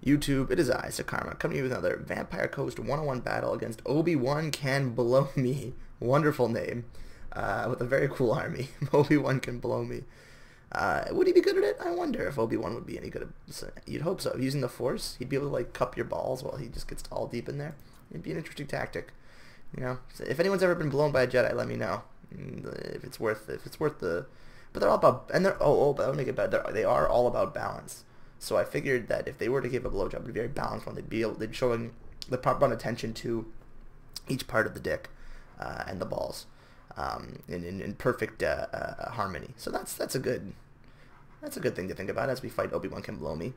YouTube, it is I, Sakarma, coming to you with another Vampire Coast 101 battle against Obi-Wan Can Blow Me. Wonderful name. With a very cool army. Obi-Wan Can Blow Me. Would he be good at it? I wonder if Obi-Wan would be any good at. You'd hope so. Using the Force, he'd be able to like cup your balls while he just gets all deep in there. It'd be an interesting tactic. You know, if anyone's ever been blown by a Jedi, let me know. If it's worth the. But they're all about, and they're but I would make it better. They are all about balance. So I figured that if they were to give a blowjob, it'd be very balanced one. They'd showing the proper amount of attention to each part of the dick and the balls, in perfect harmony. So that's a good thing to think about as we fight Obi-Wan Can Blow Me.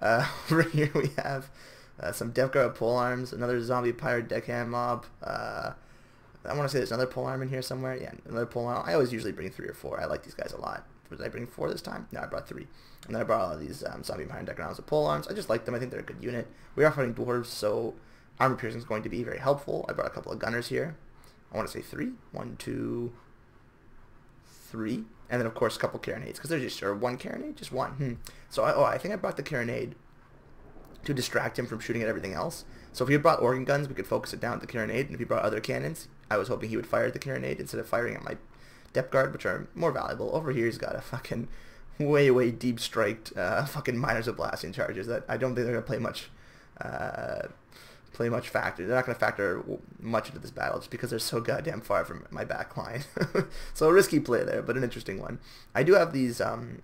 Over here we have some Death Guard pole arms, another zombie pirate deckhand mob. I want to say there's another polearm in here somewhere. Yeah, another polearm. I always usually bring 3 or 4. I like these guys a lot. Did I bring 4 this time? No, I brought 3. And then I brought all of these zombie pirate deck rounds with polearms. I just like them. I think they're a good unit. We are fighting dwarves, so armor piercing is going to be very helpful. I brought a couple of gunners here. I want to say 3. 1, 2, 3. And then, of course, a couple carronades. Because there's just, or 1 carronade? Just 1. So, I think I brought the carronade to distract him from shooting at everything else. So if he had brought organ guns, we could focus it down at the carronade, and if he brought other cannons, I was hoping he would fire at the carronade instead of firing at my depth guard, which are more valuable. Over here, he's got a fucking way deep striked fucking miners of blasting charges that I don't think they're gonna play much factor. They're not gonna factor much into this battle just because they're so goddamn far from my back line. So a risky play there, but an interesting one. I do have these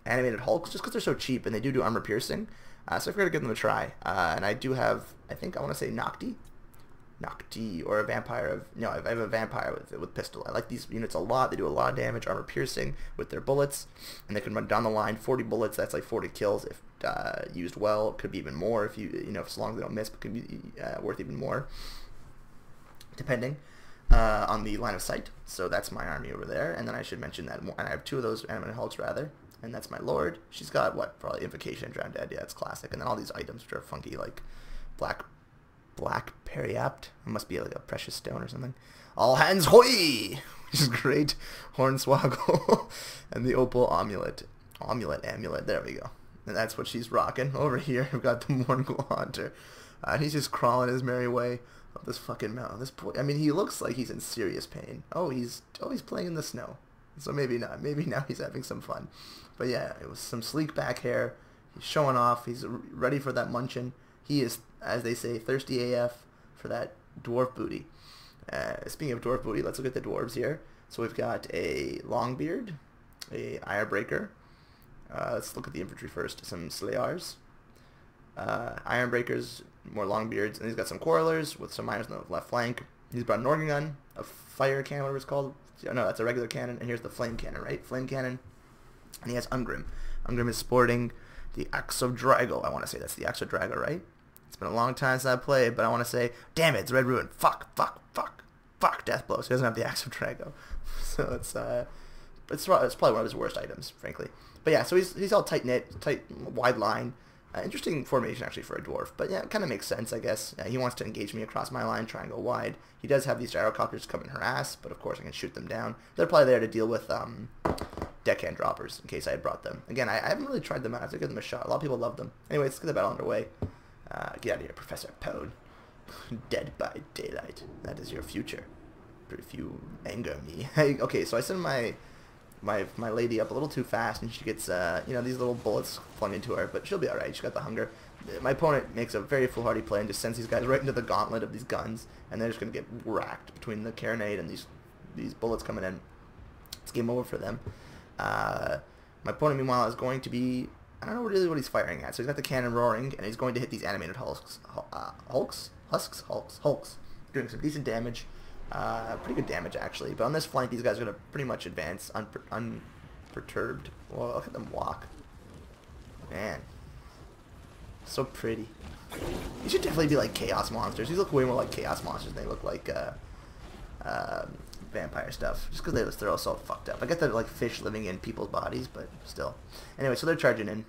animated Hulks just because they're so cheap and they do armor piercing. So I figured I'd give them a try. And I do have, I think I want to say Nocti, or a vampire of, no, I have a vampire with pistol. I like these units a lot. They do a lot of damage, armor piercing with their bullets, and they can run down the line. 40 bullets, that's like 40 kills if used well. It could be even more if you know, as long as they don't miss, but could be worth even more, depending on the line of sight. So that's my army over there, and then I should mention that, and I have 2 of those animated Hulks rather. And that's my Lord. She's got, what, probably Invocation and Drowned Dead. Yeah, it's classic. And then all these items which are funky, like black periapt. It must be like a precious stone or something. All hands hoy! Which is great. Hornswoggle. And the opal amulet. Amulet. There we go. And that's what she's rocking. Over here, we've got the Mornghul Hunter. And he's just crawling his merry way up this fucking mountain. This boy, I mean, he looks like he's in serious pain. Oh, he's playing in the snow. So maybe not. Maybe now he's having some fun. But yeah, it was some sleek back hair. He's showing off. He's ready for that munchin'. He is, as they say, thirsty AF for that dwarf booty. Speaking of dwarf booty, let's look at the dwarves here. So we've got a Longbeard, a Ironbreaker. Let's look at the infantry first. Some Slayars. Ironbreakers, more Longbeards. And he's got some Quarrelers with some miners on the left flank. He's brought an organ gun, a fire cannon, whatever it's called. No, that's a regular cannon. And here's the flame cannon, right? Flame cannon. And he has Ungrim. Ungrim is sporting the Axe of Drago. I want to say that's the Axe of Drago, right? It's been a long time since I played, but I want to say, damn it, it's Red Ruin. Fuck, Deathblow. So he doesn't have the Axe of Drago. So it's probably one of his worst items, frankly. But yeah, so he's all tight-knit, wide line. Interesting formation, actually, for a dwarf. But yeah, it kind of makes sense, I guess. He wants to engage me across my line, try and go wide. He does have these gyrocopters come and harass, but of course I can shoot them down. They're probably there to deal with deckhand droppers, in case I had brought them. Again, I haven't really tried them out. I have to give them a shot. A lot of people love them. Anyway, let's get the battle underway. Get out of here, Professor Pone. Dead by daylight. That is your future. If you anger me. Okay, so I send my lady up a little too fast, and she gets you know, these little bullets flung into her, but she'll be alright. She got the hunger. My opponent makes a very foolhardy play and just sends these guys right into the gauntlet of these guns, and they're just gonna get racked between the carronade and these bullets coming in. It's game over for them. My opponent, meanwhile, is going to be, I don't know really what he's firing at. So he's got the cannon roaring, and he's going to hit these animated Hulks. Hulks. Doing some decent damage. Pretty good damage, actually. But on this flank, these guys are going to pretty much advance unperturbed. Well, look at them walk. Man. So pretty. These should definitely be like Chaos Monsters. These look way more like Chaos Monsters than they look like vampire stuff. Just because they're all so fucked up. I get they're like fish living in people's bodies, but still. Anyway, so they're charging in.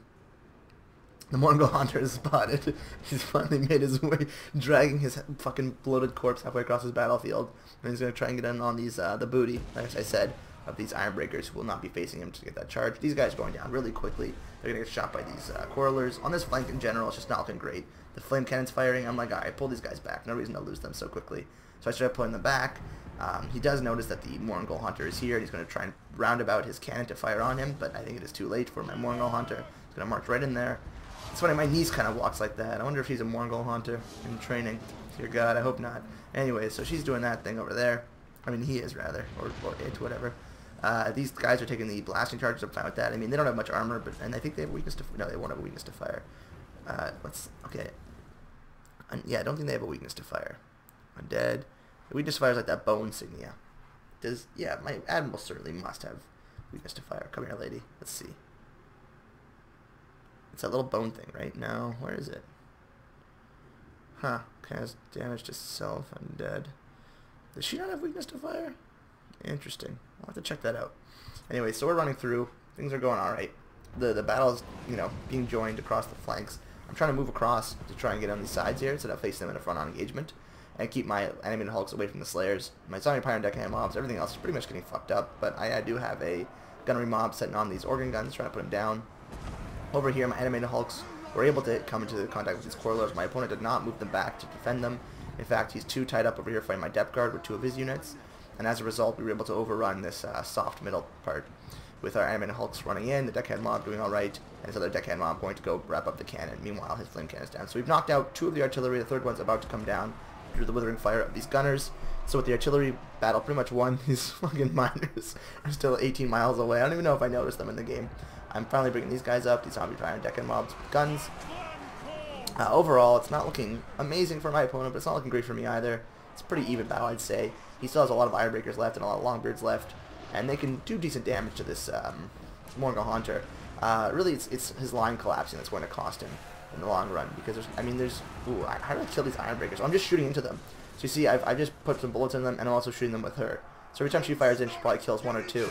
The Mornghuls Hunter is spotted. He's finally made his way, dragging his fucking bloated corpse halfway across his battlefield. And he's going to try and get in on these, the booty, like I said. of these Ironbreakers who will not be facing him to get that charge. These guys are going down really quickly. They're going to get shot by these Quarrelers. On this flank in general, it's just not looking great. The flame cannon's firing. I'm like, alright, pull these guys back. No reason to lose them so quickly. So I started pulling them back. He does notice that the Mornghul Hunter is here, and he's going to try and round about his cannon to fire on him, but I think it is too late for my Mornghul Hunter. He's going to march right in there. It's funny, my niece kind of walks like that. I wonder if she's a Mornghul Hunter in training. Dear God, I hope not. Anyway, so she's doing that thing over there. I mean, he is, rather. Or it, whatever. These guys are taking the blasting charges. I'm fine with that. I mean, they don't have much armor, but and I think they have a weakness to... No, they won't have a weakness to fire. Okay. Yeah, I don't think they have a weakness to fire. Undead. The weakness to fire is like that bow insignia. Yeah, my Admiral certainly must have weakness to fire. Come here, lady. Let's see. It's that little bone thing, right? No, where is it? Huh. Has damage to self, undead. Does she not have weakness to fire? Interesting. I'll have to check that out. Anyway, so we're running through. Things are going alright. The battle's, being joined across the flanks. I'm trying to move across to try and get on these sides here instead of facing them in a front-on engagement. And keep my animated hulks away from the Slayers. My zombie pirate deckhand mobs, everything else is pretty much getting fucked up. But I do have a gunnery mob setting on these organ guns, trying to put them down. Over here, my animated hulks were able to come into contact with these Quarrelers. My opponent did not move them back to defend them. In fact, he's too tied up over here fighting my depth guard with 2 of his units. And as a result, we were able to overrun this soft middle part with our animated hulks running in, the deckhand mob doing alright, and his other deckhand mob going to go wrap up the cannon. Meanwhile, his flame cannon is down. So we've knocked out 2 of the artillery. The third one's about to come down through the withering fire of these gunners. So with the artillery battle pretty much won, these fucking miners are still 18 miles away. I don't even know if I noticed them in the game. I'm finally bringing these guys up, these zombie pirate deckhand mobs with guns. Overall, it's not looking amazing for my opponent, but it's not looking great for me either. It's a pretty even battle, I'd say. He still has a lot of Ironbreakers left and a lot of Longbeards left, and they can do decent damage to this Mornghuls Hunter. Really, it's his line collapsing that's going to cost him in the long run, because ooh, how do I kill these Ironbreakers? I'm just shooting into them. So you see, I just put some bullets in them, and I'm also shooting them with her. So every time she fires in, she probably kills 1 or 2.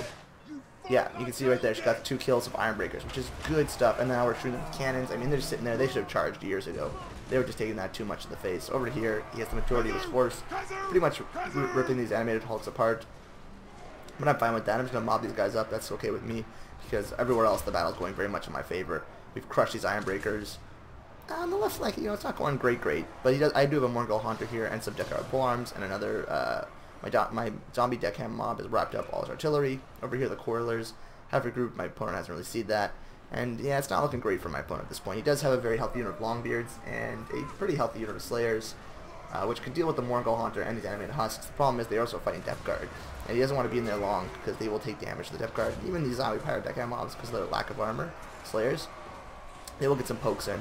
Yeah, you can see right there, she got 2 kills of Ironbreakers, which is good stuff. And now we're shooting them with cannons. I mean, they're just sitting there. They should have charged years ago. They were just taking that too much in the face. Over here, he has the majority of his force, pretty much ripping these animated hulks apart. But I'm fine with that. I'm just going to mob these guys up. That's okay with me, because everywhere else the battle's going very much in my favor. We've crushed these Ironbreakers. On the left flank, it's not going great. But I do have a Mornghuls Hunter here and some Deckard polearms and another... My zombie deckhand mob has wrapped up all his artillery. Over here, the Quarrelers have regrouped. My opponent hasn't really seen that. And yeah, it's not looking great for my opponent at this point. He does have a very healthy unit of Longbeards and a pretty healthy unit of Slayers, which can deal with the Mornghuls Hunter and these animated husks. The problem is they're also fighting Depth Guard, and he doesn't want to be in there long because they will take damage to the Depth Guard. Even these zombie pirate deckhand mobs, because of their lack of armor, Slayers, they will get some pokes in,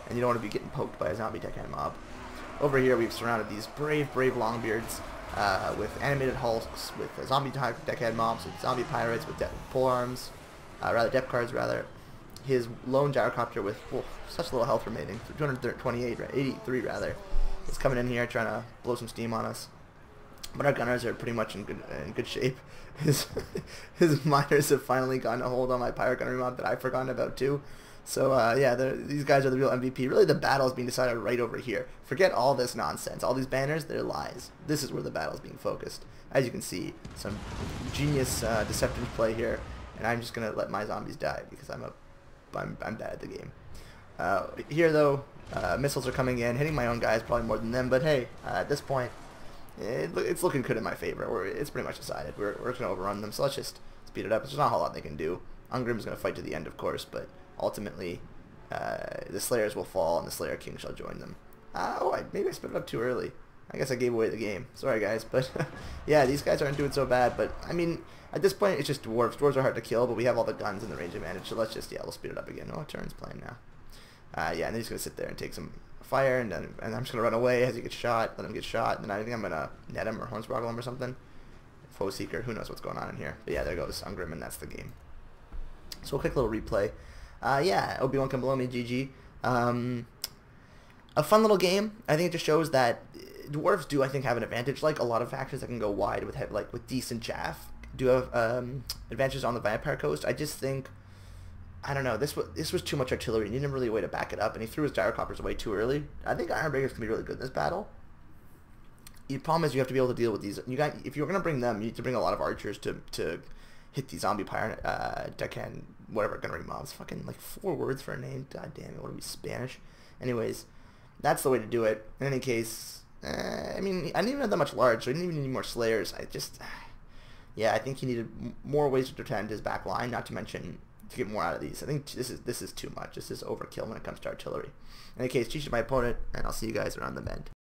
and you don't want to be getting poked by a zombie deckhand mob. Over here, we've surrounded these brave Longbeards. With animated hulks, with zombie deckhand mobs, with zombie pirates, with polearms, depth cards rather. His lone gyrocopter with such little health remaining, 228, 83 rather, is coming in here trying to blow some steam on us. But our gunners are pretty much in good shape. His miners have finally gotten a hold on my pirate gunnery mob that I've forgotten about too. So yeah, these guys are the real MVP. Really, the battle is being decided right over here. Forget all this nonsense. All these banners, they're lies. This is where the battle is being focused. As you can see, some genius deceptive play here, and I'm just gonna let my zombies die because I'm bad at the game. Here though, missiles are coming in, hitting my own guys probably more than them. But hey, at this point, it's looking good in my favor. It's pretty much decided. We're just gonna overrun them. So let's just speed it up. There's not a whole lot they can do. Ungrim's gonna fight to the end, of course, but ultimately, the Slayers will fall, and the Slayer King shall join them. Maybe I sped it up too early. I guess I gave away the game. Sorry, guys, but yeah, these guys aren't doing so bad. But I mean, at this point, it's just dwarves. Dwarves are hard to kill, but we have all the guns and the range advantage. So let's just, we'll speed it up again. Oh, Turn's playing now. Yeah, and then he's gonna sit there and take some fire, and I'm just gonna run away as he gets shot. Let him get shot, and then I think I'm gonna net him or hornswoggle him or something. Foe Seeker. Who knows what's going on in here? But yeah, there goes Ungrim, and that's the game. So a quick little replay. Yeah, Obi-Wan can blow me, GG. A fun little game. I think it just shows that dwarves do, I think, have an advantage. Like a lot of factions that can go wide with decent chaff do have advantages on the Vampire Coast. I just think, I don't know, this was too much artillery. He didn't really a way to back it up, and he threw his gyrocopters away too early. I think Ironbreakers can be really good in this battle. The problem is you have to be able to deal with these. If you're going to bring them, you need to bring a lot of archers to hit the zombie pirate deckhand, whatever, gunnery mobs. Fucking like 4 words for a name. God damn it, what are we, Spanish? Anyways, that's the way to do it. In any case, I mean, I didn't even have that much large, so I didn't even need more slayers. I just, yeah, I think he needed more ways to defend his back line, not to mention to get more out of these. I think this is too much. This is overkill when it comes to artillery. In any case, cheat my opponent, and I'll see you guys around the bend.